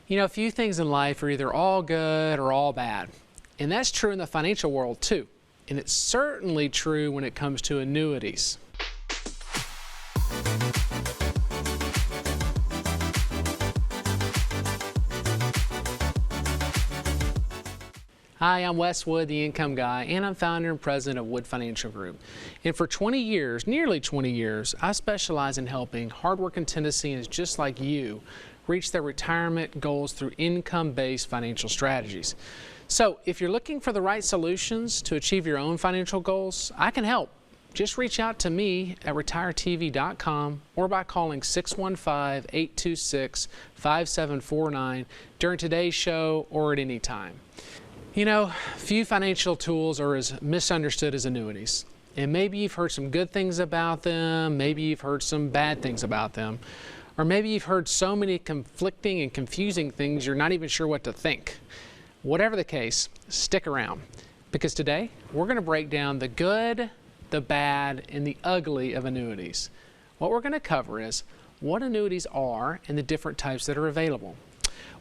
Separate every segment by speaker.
Speaker 1: You know, few things in life are either all good or all bad. And that's true in the financial world too. And it's certainly true when it comes to annuities. Hi, I'm Wes Wood, the Income Guy, and I'm founder and president of Wood Financial Group. And for 20 years, nearly 20 years, I specialize in helping hardworking Tennesseans just like you reach their retirement goals through income-based financial strategies. So if you're looking for the right solutions to achieve your own financial goals, I can help. Just reach out to me at retiretv.com or by calling 615-826-5749 during today's show or at any time. You know, few financial tools are as misunderstood as annuities. And maybe you've heard some good things about them, maybe you've heard some bad things about them, or maybe you've heard so many conflicting and confusing things you're not even sure what to think. Whatever the case, stick around, because today we're going to break down the good, the bad, and the ugly of annuities. What we're going to cover is what annuities are and the different types that are available,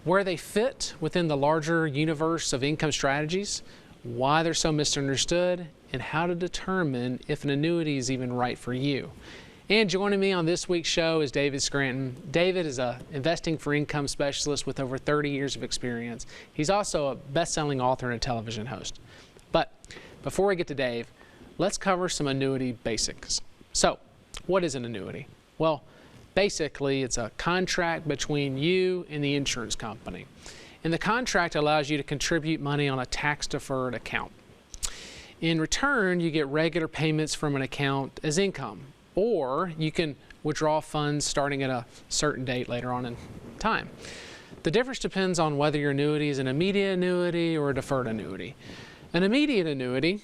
Speaker 1: where they fit within the larger universe of income strategies, why they're so misunderstood, and how to determine if an annuity is even right for you. And joining me on this week's show is David Scranton. David is an investing for income specialist with over 30 years of experience. He's also a best-selling author and a television host. But before we get to Dave, let's cover some annuity basics. So, what is an annuity? Well, basically, it's a contract between you and the insurance company. And the contract allows you to contribute money on a tax-deferred account. In return, you get regular payments from an account as income, or you can withdraw funds starting at a certain date later on in time. The difference depends on whether your annuity is an immediate annuity or a deferred annuity. An immediate annuity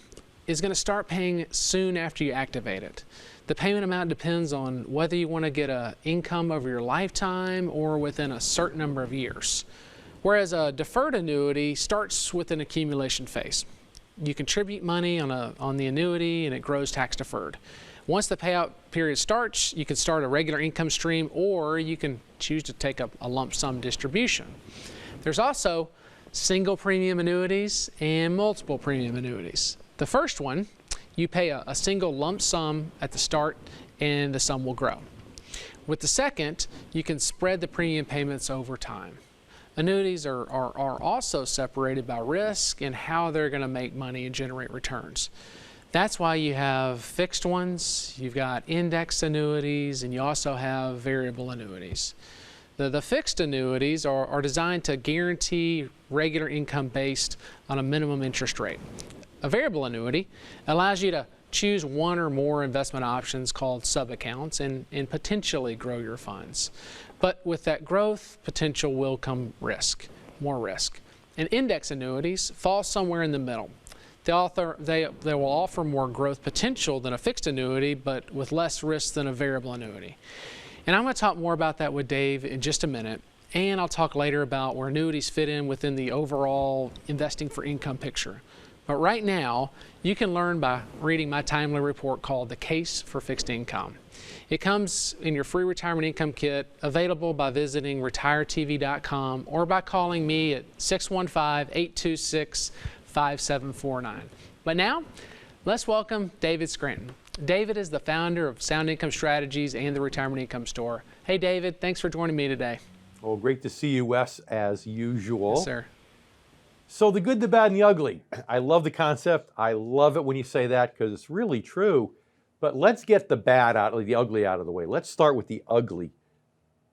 Speaker 1: is going to start paying soon after you activate it. The payment amount depends on whether you want to get an income over your lifetime or within a certain number of years. Whereas a deferred annuity starts with an accumulation phase. You contribute money on the annuity and it grows tax deferred. Once the payout period starts, you can start a regular income stream, or you can choose to take a lump sum distribution. There's also single premium annuities and multiple premium annuities. The first one, you pay a single lump sum at the start and the sum will grow. With the second, you can spread the premium payments over time. Annuities are also separated by risk and how they're going to make money and generate returns. That's why you have fixed ones, you've got index annuities, and you also have variable annuities. The fixed annuities are designed to guarantee regular income based on a minimum interest rate. A variable annuity allows you to choose one or more investment options called sub-accounts and potentially grow your funds. But with that growth potential will come risk, more risk. And index annuities fall somewhere in the middle. They will offer more growth potential than a fixed annuity, but with less risk than a variable annuity. And I'm going to talk more about that with Dave in just a minute. And I'll talk later about where annuities fit in within the overall investing for income picture. But right now, you can learn by reading my timely report called The Case for Fixed Income. It comes in your free retirement income kit, available by visiting retiretv.com or by calling me at 615-826-5749. But now, let's welcome David Scranton. David is the founder of Sound Income Strategies and the Retirement Income Store. Hey David, thanks for joining me today.
Speaker 2: Well, great to see you, Wes, as usual.
Speaker 1: Yes, sir.
Speaker 2: So the good, the bad, and the ugly. I love the concept. I love it when you say that because it's really true. But let's get the bad out of the ugly out of the way. Let's start with the ugly.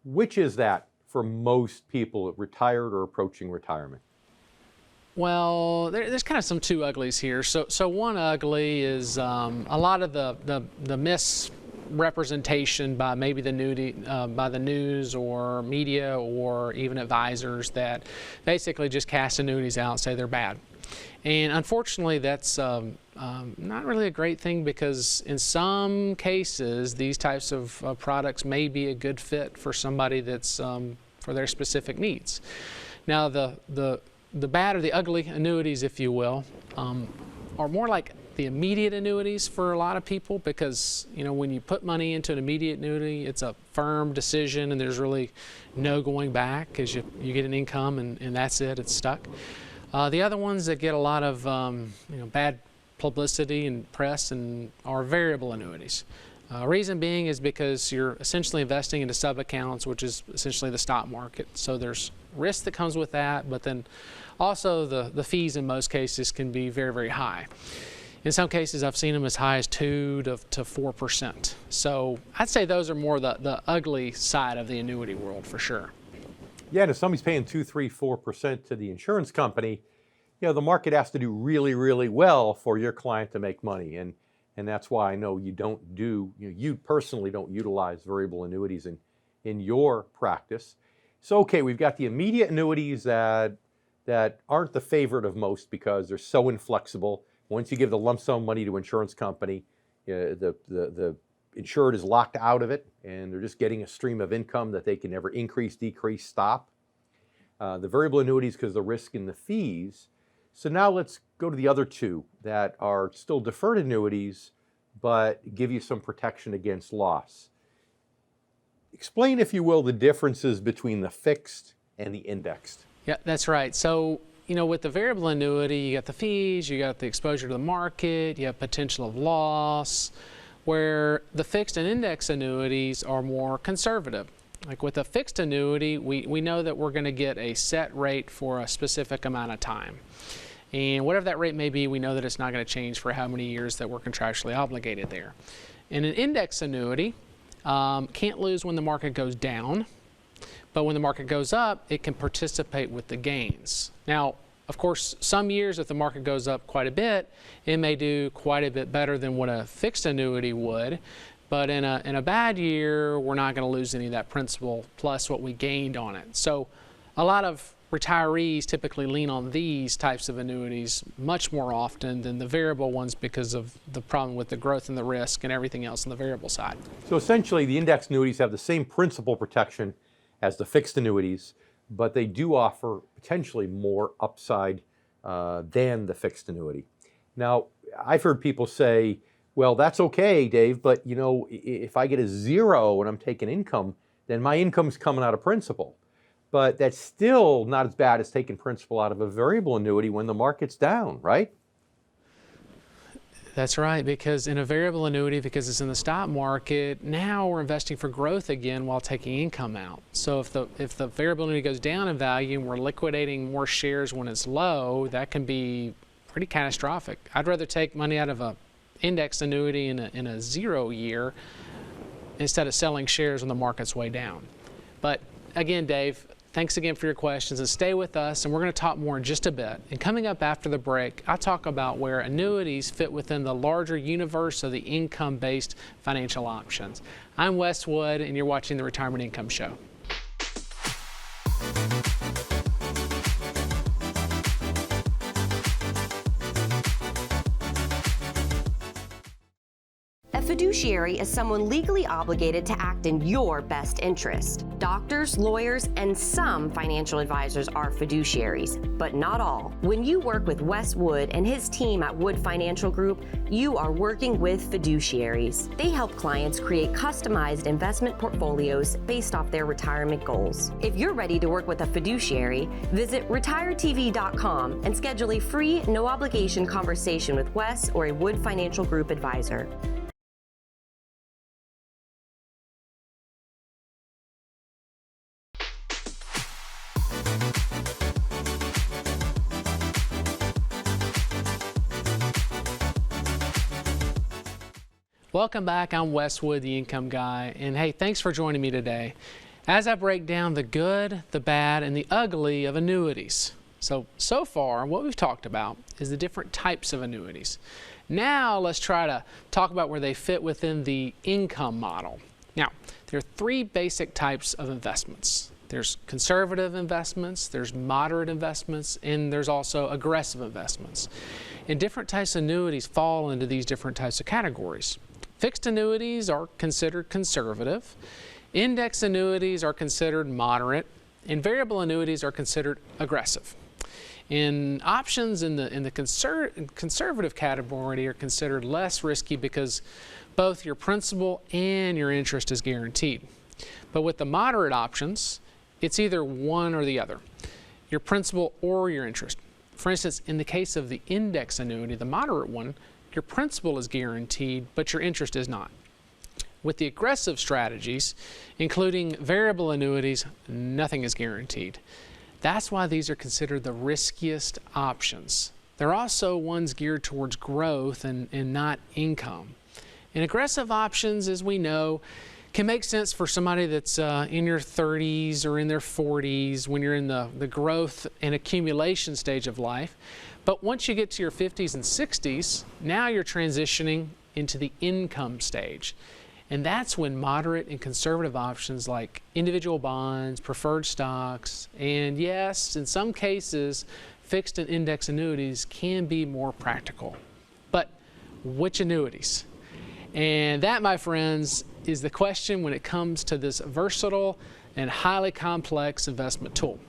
Speaker 2: Which is that for most people retired or approaching retirement?
Speaker 1: Well, there's kind of some two uglies here. So one ugly is a lot of the misrepresentation by maybe by the news or media or even advisors that basically just cast annuities out and say they're bad. And unfortunately, that's not really a great thing, because in some cases, these types of products may be a good fit for somebody that's for their specific needs. Now, the bad or the ugly annuities, if you will, are more like the immediate annuities for a lot of people because, you know, when you put money into an immediate annuity, it's a firm decision and there's really no going back because you get an income and that's it, it's stuck. The other ones that get a lot of bad publicity and press and are variable annuities. Reason being is because you're essentially investing into sub-accounts, which is essentially the stock market. So there's risk that comes with that, but then also the fees in most cases can be very, very high. In some cases, I've seen them as high as 2 to 4%. So I'd say those are more the ugly side of the annuity world for sure.
Speaker 2: Yeah, and if somebody's paying 2, 3, 4% to the insurance company, you know, the market has to do really, really well for your client to make money. And that's why I know you personally don't utilize variable annuities in your practice. So, okay, we've got the immediate annuities that aren't the favorite of most because they're so inflexible. Once you give the lump sum money to an insurance company, the insured is locked out of it and they're just getting a stream of income that they can never increase, decrease, stop. The variable annuities because of the risk and the fees. So now let's go to the other two that are still deferred annuities, but give you some protection against loss. Explain, if you will, the differences between the fixed and the indexed.
Speaker 1: Yeah, that's right. So, you know, with the variable annuity, you got the fees, you got the exposure to the market, you have potential of loss, where the fixed and index annuities are more conservative. Like with a fixed annuity, we know that we're going to get a set rate for a specific amount of time. And whatever that rate may be, we know that it's not going to change for how many years that we're contractually obligated there. In an index annuity, can't lose when the market goes down, but when the market goes up, it can participate with the gains. Now, of course, some years if the market goes up quite a bit, it may do quite a bit better than what a fixed annuity would. But in a bad year, we're not going to lose any of that principal plus what we gained on it. So a lot of retirees typically lean on these types of annuities much more often than the variable ones because of the problem with the growth and the risk and everything else on the variable side.
Speaker 2: So essentially, the index annuities have the same principal protection as the fixed annuities, but they do offer potentially more upside than the fixed annuity. Now, I've heard people say, well, that's okay, Dave, but you know, if I get a 0 when I'm taking income, then my income's coming out of principal. But that's still not as bad as taking principal out of a variable annuity when the market's down, right?
Speaker 1: That's right, because in a variable annuity, because it's in the stock market, now we're investing for growth again while taking income out. So if the variable annuity goes down in value and we're liquidating more shares when it's low, that can be pretty catastrophic. I'd rather take money out of a index annuity in a 0 year instead of selling shares when the market's way down. But again, Dave, thanks again for your questions, and stay with us, and we're going to talk more in just a bit. And coming up after the break, I'll talk about where annuities fit within the larger universe of the income-based financial options. I'm Wes Wood, and you're watching the Retirement Income Show.
Speaker 3: A fiduciary is someone legally obligated to act in your best interest. Doctors, lawyers, and some financial advisors are fiduciaries, but not all. When you work with Wes Wood and his team at Wood Financial Group, you are working with fiduciaries. They help clients create customized investment portfolios based off their retirement goals. If you're ready to work with a fiduciary, visit retiretv.com and schedule a free, no-obligation conversation with Wes or a Wood Financial Group advisor.
Speaker 1: Welcome back. I'm Wes Wood, the Income Guy, and hey, thanks for joining me today as I break down the good, the bad, and the ugly of annuities. So far, what we've talked about is the different types of annuities. Now, let's try to talk about where they fit within the income model. Now, there are 3 basic types of investments. There's conservative investments, there's moderate investments, and there's also aggressive investments. And different types of annuities fall into these different types of categories. Fixed annuities are considered conservative, index annuities are considered moderate, and variable annuities are considered aggressive. And options in the conservative category are considered less risky because both your principal and your interest is guaranteed. But with the moderate options, it's either one or the other, your principal or your interest. For instance, in the case of the index annuity, the moderate one, your principal is guaranteed, but your interest is not. With the aggressive strategies, including variable annuities, nothing is guaranteed. That's why these are considered the riskiest options. They're also ones geared towards growth and not income. And aggressive options, as we know, can make sense for somebody that's in your 30s or in their 40s when you're in the growth and accumulation stage of life. But once you get to your 50s and 60s, now you're transitioning into the income stage. And that's when moderate and conservative options like individual bonds, preferred stocks, and yes, in some cases, fixed and index annuities can be more practical. But which annuities? And that, my friends, is the question when it comes to this versatile and highly complex investment tool.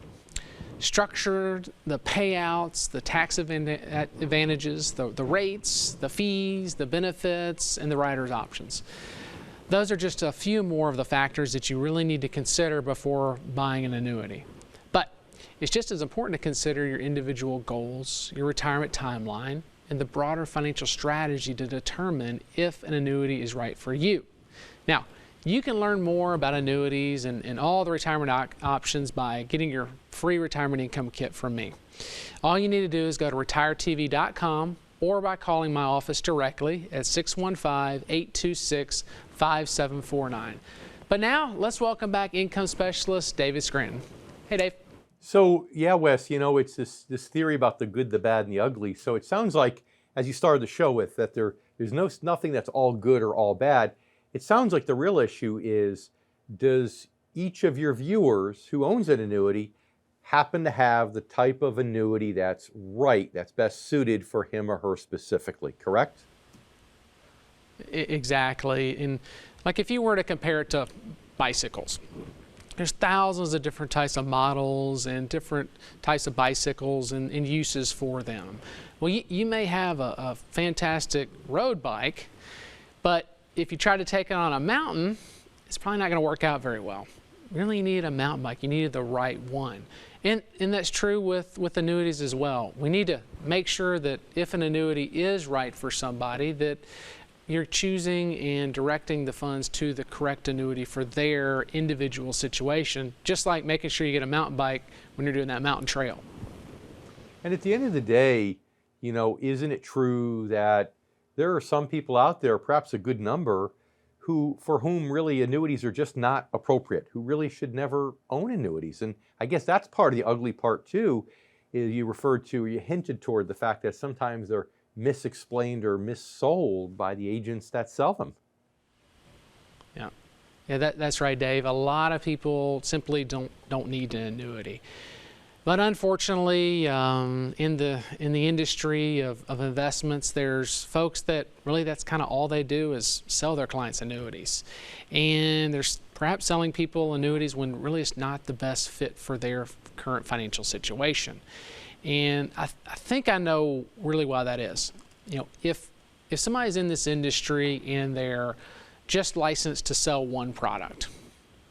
Speaker 1: Structured, the payouts, the tax advantages, the rates, the fees, the benefits, and the rider's options. Those are just a few more of the factors that you really need to consider before buying an annuity. But it's just as important to consider your individual goals, your retirement timeline, and the broader financial strategy to determine if an annuity is right for you. Now, you can learn more about annuities and all the retirement options by getting your free retirement income kit from me. All you need to do is go to retiretv.com or by calling my office directly at 615-826-5749. But now, let's welcome back income specialist David Scranton. Hey, Dave.
Speaker 2: So, yeah, Wes, you know, it's this theory about the good, the bad, and the ugly. So it sounds like, as you started the show with, that there's nothing that's all good or all bad. It sounds like the real issue is, does each of your viewers who owns an annuity happen to have the type of annuity that's right, that's best suited for him or her specifically, correct?
Speaker 1: Exactly. And like if you were to compare it to bicycles, there's thousands of different types of models and different types of bicycles and uses for them. Well, you may have a fantastic road bike, but if you try to take it on a mountain, it's probably not going to work out very well. You really need a mountain bike. You needed the right one. And that's true with annuities as well. We need to make sure that if an annuity is right for somebody, that you're choosing and directing the funds to the correct annuity for their individual situation, just like making sure you get a mountain bike when you're doing that mountain trail.
Speaker 2: And at the end of the day, you know, isn't it true that there are some people out there, perhaps a good number, for whom really annuities are just not appropriate, who really should never own annuities? And I guess that's part of the ugly part too, is you hinted toward the fact that sometimes they're misexplained or missold by the agents that sell them. Yeah,
Speaker 1: that's right, Dave. A lot of people simply don't need an annuity. But unfortunately, in the industry of investments, there's folks that really that's kind of all they do is sell their clients annuities. And there's perhaps selling people annuities when really it's not the best fit for their current financial situation. And I think I know really why that is. You know, if somebody's in this industry and they're just licensed to sell one product,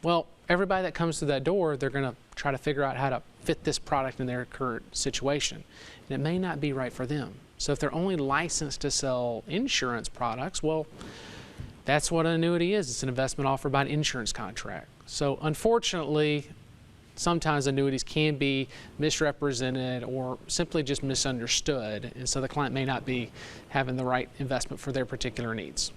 Speaker 1: well, everybody that comes through that door, they're going to try to figure out how to fit this product in their current situation. And it may not be right for them. So if they're only licensed to sell insurance products, well, that's what an annuity is. It's an investment offered by an insurance contract. So unfortunately, sometimes annuities can be misrepresented or simply just misunderstood. And so the client may not be having the right investment for their particular needs.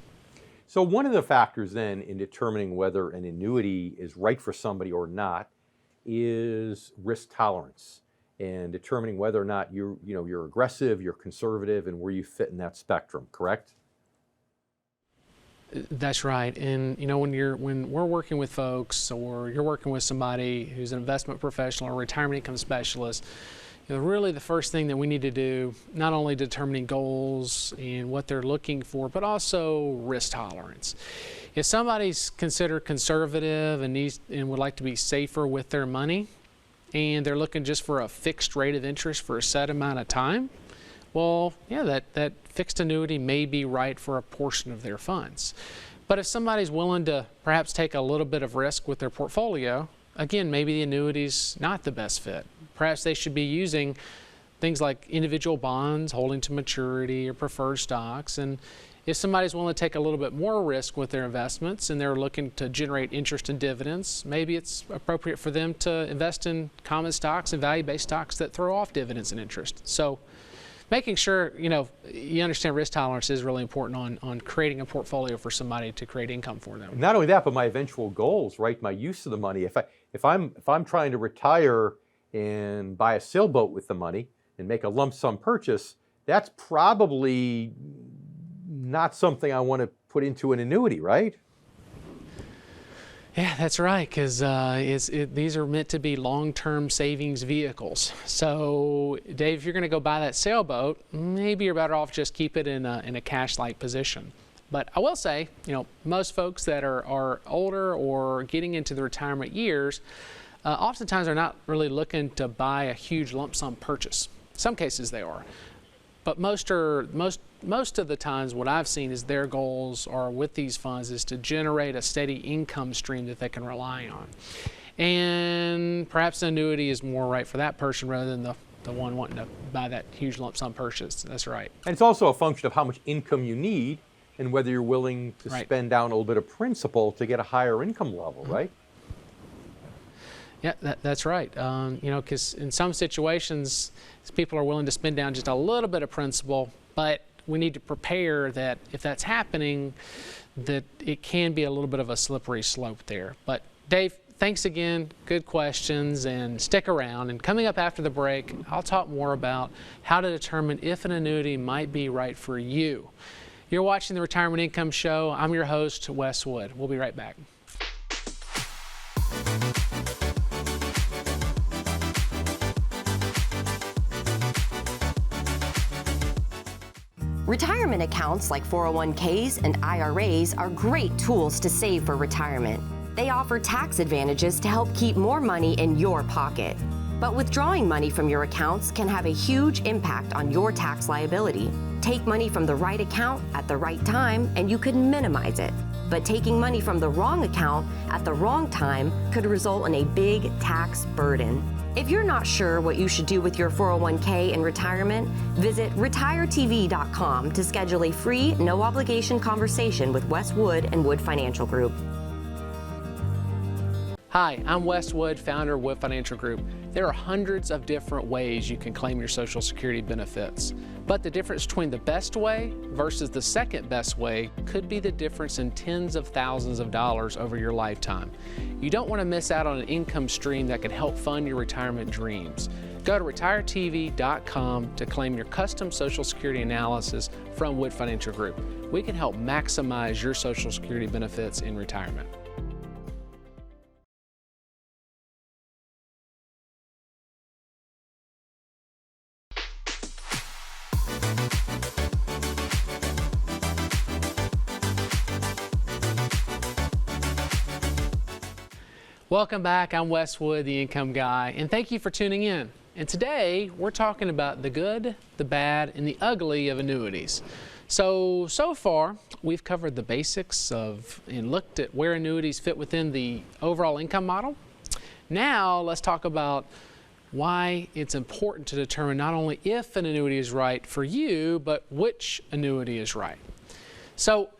Speaker 2: So one of the factors then in determining whether an annuity is right for somebody or not is risk tolerance, and determining whether or not you're aggressive, you're conservative, and where you fit in that spectrum, correct?
Speaker 1: That's right. And you know, when we're working with folks, or you're working with somebody who's an investment professional or retirement income specialist, you know, really the first thing that we need to do, not only determining goals and what they're looking for, but also risk tolerance. If somebody's considered conservative and would like to be safer with their money, and they're looking just for a fixed rate of interest for a set amount of time, well, yeah, that fixed annuity may be right for a portion of their funds. But if somebody's willing to perhaps take a little bit of risk with their portfolio, again, maybe the annuity's not the best fit. Perhaps they should be using things like individual bonds, holding to maturity, or preferred stocks. And if somebody's willing to take a little bit more risk with their investments and they're looking to generate interest and dividends, maybe it's appropriate for them to invest in common stocks and value-based stocks that throw off dividends and interest. So making sure, you understand risk tolerance is really important on creating a portfolio for somebody to create income for them.
Speaker 2: Not only that, but my eventual goals, right? My use of the money. If I'm trying to retire and buy a sailboat with the money and make a lump sum purchase, that's probably not something I want to put into an annuity, right?
Speaker 1: Yeah, that's right, because these are meant to be long-term savings vehicles. So, Dave, if you're going to go buy that sailboat, maybe you're better off just keep it in a cash-like position. But I will say, most folks that are older or getting into the retirement years, oftentimes are not really looking to buy a huge lump sum purchase. Some cases they are, but most of the times what I've seen is their goals are with these funds is to generate a steady income stream that they can rely on. And perhaps an annuity is more right for that person rather than the one wanting to buy that huge lump sum purchase. That's right.
Speaker 2: And it's also a function of how much income you need and whether you're willing to spend down a little bit of principal to get a higher income level, right?
Speaker 1: Yeah, that's right. Because in some situations, people are willing to spend down just a little bit of principal, but we need to prepare that if that's happening, that it can be a little bit of a slippery slope there. But Dave, thanks again. Good questions, and stick around. And coming up after the break, I'll talk more about how to determine if an annuity might be right for you. You're watching the Retirement Income Show. I'm your host, Wes Wood. We'll be right back.
Speaker 3: Retirement accounts like 401ks and IRAs are great tools to save for retirement. They offer tax advantages to help keep more money in your pocket. But withdrawing money from your accounts can have a huge impact on your tax liability. Take money from the right account at the right time and you could minimize it. But taking money from the wrong account at the wrong time could result in a big tax burden. If you're not sure what you should do with your 401k in retirement, visit retiretv.com to schedule a free, no-obligation conversation with Wes Wood and Wood Financial Group.
Speaker 1: Hi, I'm Wes Wood, founder of Wood Financial Group. There are hundreds of different ways you can claim your Social Security benefits, but the difference between the best way versus the second best way could be the difference in tens of thousands of dollars over your lifetime. You don't want to miss out on an income stream that can help fund your retirement dreams. Go to retiretv.com to claim your custom Social Security analysis from Wood Financial Group. We can help maximize your Social Security benefits in retirement. Welcome back. I'm Wes Wood, the Income Guy, and thank you for tuning in. And today we're talking about the good, the bad, and the ugly of annuities. So far we've covered the basics of and looked at where annuities fit within the overall income model. Now let's talk about why it's important to determine not only if an annuity is right for you, but which annuity is right. So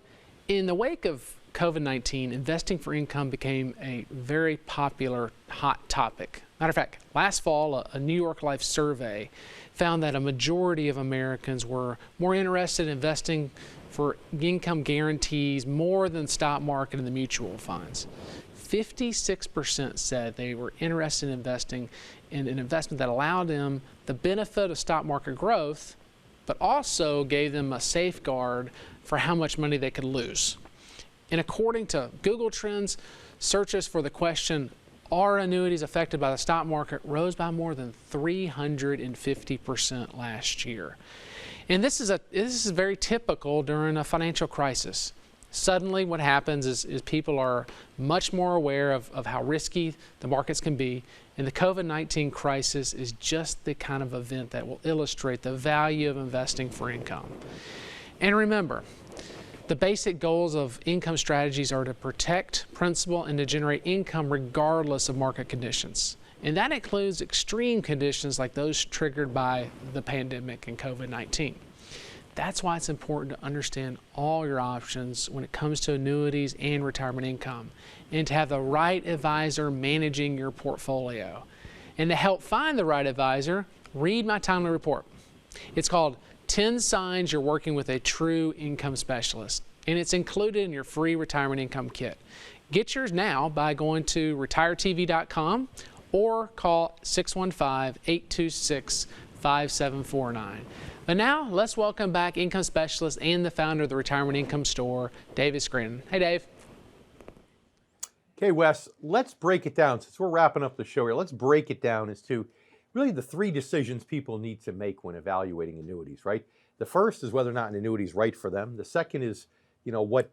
Speaker 1: in the wake of COVID-19, investing for income became a very popular hot topic. Matter of fact, last fall, a New York Life survey found that a majority of Americans were more interested in investing for income guarantees more than stock market and the mutual funds. 56% said they were interested in investing in an investment that allowed them the benefit of stock market growth, but also gave them a safeguard for how much money they could lose. And according to Google Trends, searches for the question, are annuities affected by the stock market, rose by more than 350% last year. And this is very typical during a financial crisis. Suddenly what happens is people are much more aware of how risky the markets can be, And the COVID-19 crisis is just the kind of event that will illustrate the value of investing for income. And remember, the basic goals of income strategies are to protect principal and to generate income regardless of market conditions. And that includes extreme conditions like those triggered by the pandemic and COVID-19. That's why it's important to understand all your options when it comes to annuities and retirement income, and to have the right advisor managing your portfolio. And to help find the right advisor, read my timely report. It's called 10 Signs You're Working with a True Income Specialist, and it's included in your free retirement income kit. Get yours now by going to retiretv.com or call 615-826-5749. But now, let's welcome back income specialist and the founder of the Retirement Income Store, David Scranton. Hey, Dave.
Speaker 2: Okay, Wes, let's break it down. Since we're wrapping up the show here, let's break it down as to really the 3 decisions people need to make when evaluating annuities, right? The first is whether or not an annuity is right for them. The second is, what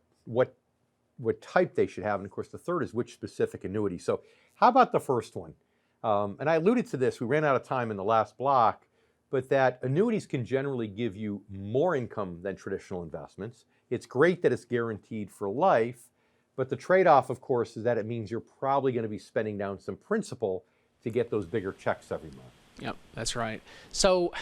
Speaker 2: type they should have. And of course, the third is which specific annuity. So how about the first one? And I alluded to this, we ran out of time in the last block, but that annuities can generally give you more income than traditional investments. It's great that it's guaranteed for life, but the trade-off, of course, is that it means you're probably going to be spending down some principal to get those bigger checks every month.
Speaker 1: Yep, that's right. So,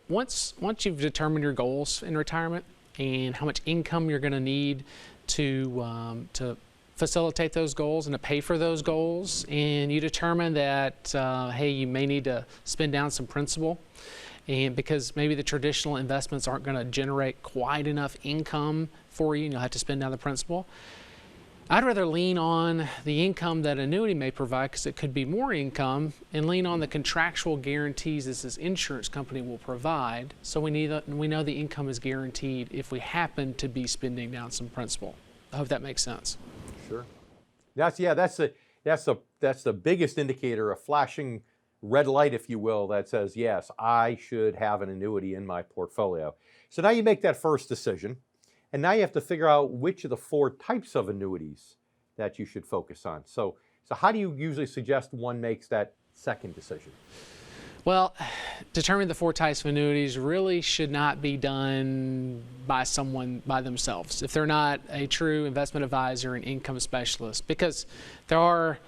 Speaker 1: once you've determined your goals in retirement and how much income you're going to need to facilitate those goals and to pay for those goals, and you determine that, hey, you may need to spend down some principal, and because maybe the traditional investments aren't going to generate quite enough income for you, and you'll have to spend down the principal. I'd rather lean on the income that annuity may provide, because it could be more income, and lean on the contractual guarantees this insurance company will provide, so we know the income is guaranteed if we happen to be spending down some principal. I hope that makes sense.
Speaker 2: Sure. That's the biggest indicator, a flashing red light, if you will, that says, yes, I should have an annuity in my portfolio. So now you make that first decision, and now you have to figure out which of the 4 types of annuities that you should focus on. So how do you usually suggest one makes that second decision?
Speaker 1: Well, determining the 4 types of annuities really should not be done by someone by themselves if they're not a true investment advisor and income specialist, because there are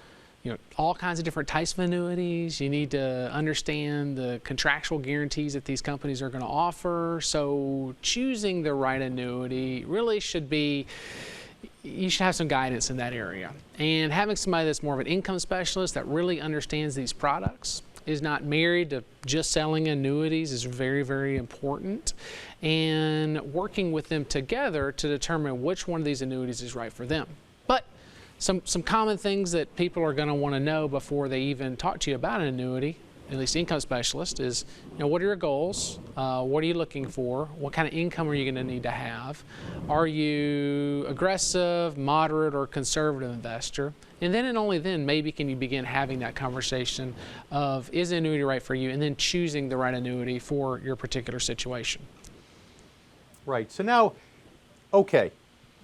Speaker 1: all kinds of different types of annuities. You need to understand the contractual guarantees that these companies are going to offer. So choosing the right annuity really should be, you should have some guidance in that area. And having somebody that's more of an income specialist that really understands these products, is not married to just selling annuities, is very, very important. And working with them together to determine which one of these annuities is right for them. But some common things that people are going to want to know before they even talk to you about an annuity, at least income specialist, is what are your goals? What are you looking for? What kind of income are you going to need to have? Are you aggressive, moderate, or conservative investor? And then and only then maybe can you begin having that conversation of, is the annuity right for you? And then choosing the right annuity for your particular situation.
Speaker 2: Right. So now, okay,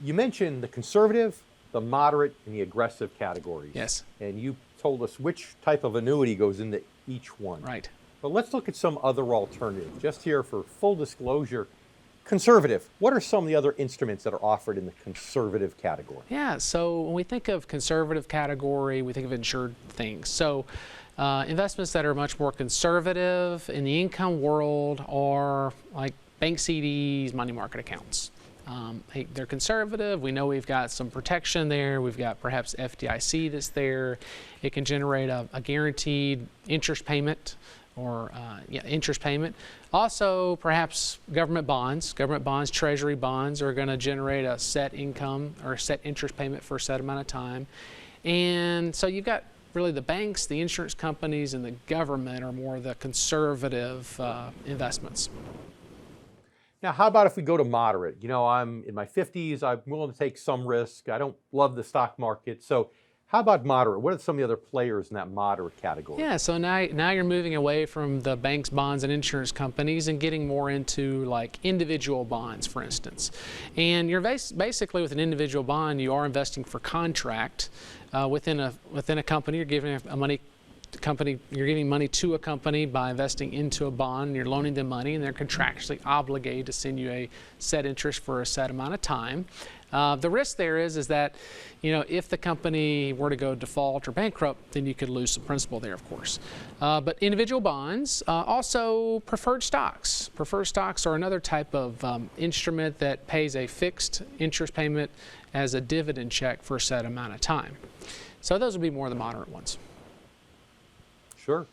Speaker 2: you mentioned the conservative, the moderate, and the aggressive categories.
Speaker 1: Yes.
Speaker 2: And you told us which type of annuity goes into each one.
Speaker 1: Right.
Speaker 2: But let's look at some other alternatives. Just here for full disclosure, conservative, what are some of the other instruments that are offered in the conservative category?
Speaker 1: Yeah, so when we think of conservative category, we think of insured things. So investments that are much more conservative in the income world are like bank CDs, money market accounts. They're conservative. We know we've got some protection there. We've got perhaps FDIC that's there. It can generate a guaranteed interest payment or interest payment. Also, perhaps government bonds. Government bonds, treasury bonds are going to generate a set income or a set interest payment for a set amount of time. And so you've got really the banks, the insurance companies, and the government are more the conservative investments.
Speaker 2: Now, how about if we go to moderate? You know, I'm in my 50s, I'm willing to take some risk. I don't love the stock market. So how about moderate? What are some of the other players in that moderate category?
Speaker 1: Yeah, so now you're moving away from the banks, bonds, and insurance companies and getting more into like individual bonds, for instance. And you're basically with an individual bond, you are investing for contract within a company. You're giving a money the company, you're giving money to a company by investing into a bond, and you're loaning them money, and they're contractually obligated to send you a set interest for a set amount of time. The risk there is that, if the company were to go default or bankrupt, then you could lose some principal there, of course. But individual bonds, also preferred stocks. Preferred stocks are another type of instrument that pays a fixed interest payment as a dividend check for a set amount of time. So those would be more of the moderate ones.
Speaker 2: Sure.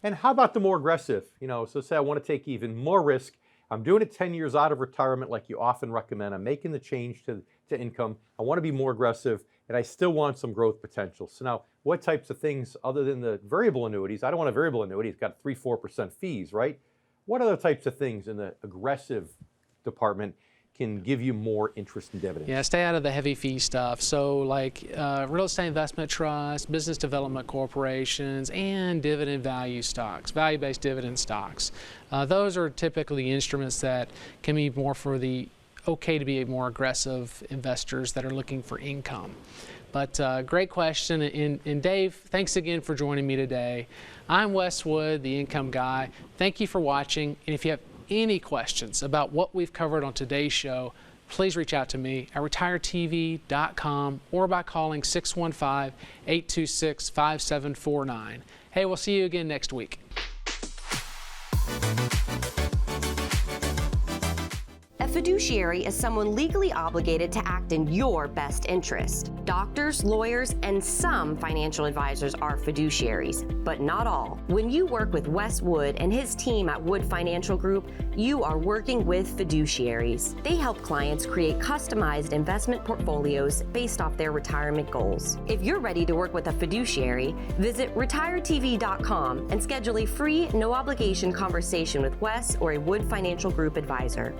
Speaker 2: And how about the more aggressive? So say I want to take even more risk. I'm doing it 10 years out of retirement like you often recommend. I'm making the change to income. I want to be more aggressive, and I still want some growth potential. So now, what types of things, other than the variable annuities? I don't want a variable annuity. It's got 3-4% fees, right? What other types of things in the aggressive department can give you more interest and dividends?
Speaker 1: Yeah, stay out of the heavy fee stuff. So like real estate investment trusts, business development corporations, and dividend value stocks, value-based dividend stocks. Those are typically instruments that can be more for the okay to be more aggressive investors that are looking for income. But great question. And Dave, thanks again for joining me today. I'm Wes Wood, the Income Guy. Thank you for watching. And if you have any questions about what we've covered on today's show, please reach out to me at retiretv.com or by calling 615-826-5749. Hey, we'll see you again next week.
Speaker 3: A fiduciary is someone legally obligated to act in your best interest. Doctors, lawyers, and some financial advisors are fiduciaries, but not all. When you work with Wes Wood and his team at Wood Financial Group, you are working with fiduciaries. They help clients create customized investment portfolios based off their retirement goals. If you're ready to work with a fiduciary, visit retiretv.com and schedule a free, no-obligation conversation with Wes or a Wood Financial Group advisor.